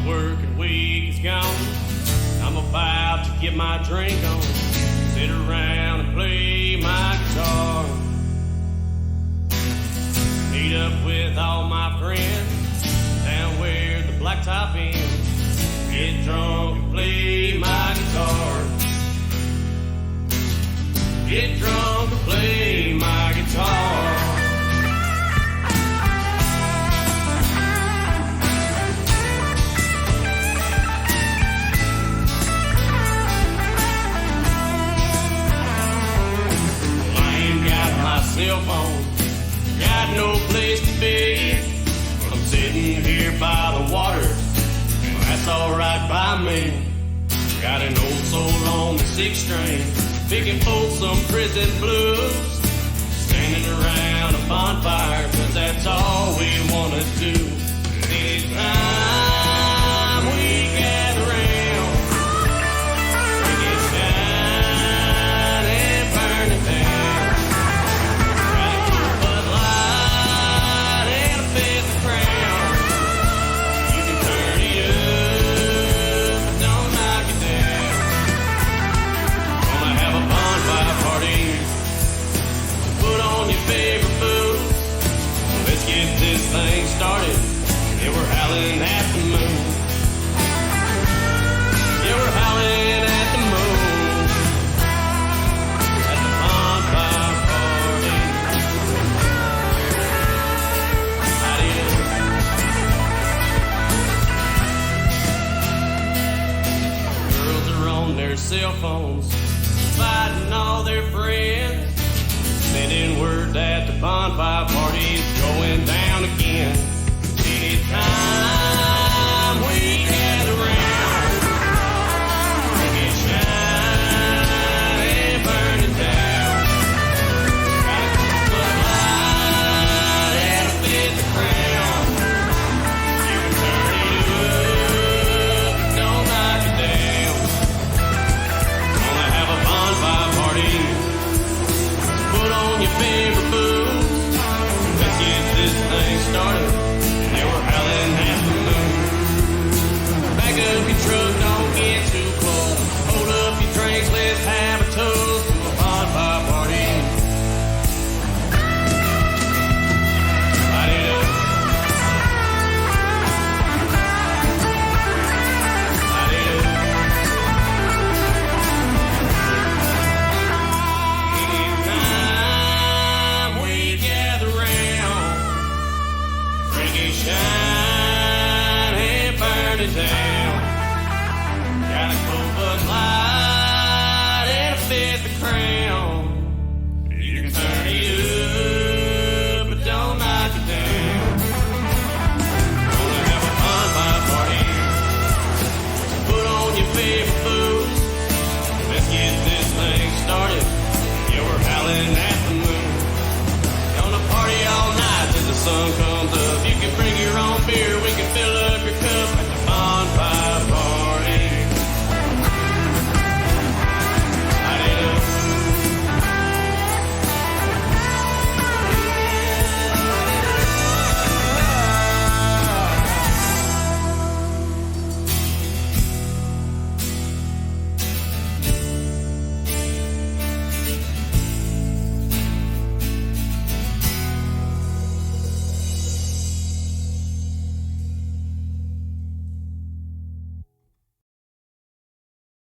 working week is gone. I'm about to get my drink on, sit around and play my guitar. Meet up with all my friends down where the blacktop ends. Get drunk and play my guitar. Get drunk and play my guitar. Cell phone, got no place to be. I'm sitting here by the water, well, that's alright by me. Got an old soul on the 6-string, picking Folsom Prison blues. Standing around a bonfire, cause that's all we wanna do. Anytime we gather round, we get shine and burn it down. Thing started, yeah, we're howling at the moon. Yeah, we're howling at the moon. At the bonfire party. Girls are on their cell phones, fighting all their friends, sending word that the bonfire party's going down again. Anytime we gather round, we get shine and burn it down. Gotta keep a light and a fit the crown. You can turn it up, don't knock it down. Gonna have a bonfire party. Put on your favorite boots. Let's get this thing started. Yeah, we're howling at the moon. Back up your truck, don't get too close. Hold up your drinks, let's have a toast to a bonfire party. Light it up. Light it up. Anytime we gather round, drinking shine and burn it down. Got a cold Bud Light and a fit the crown.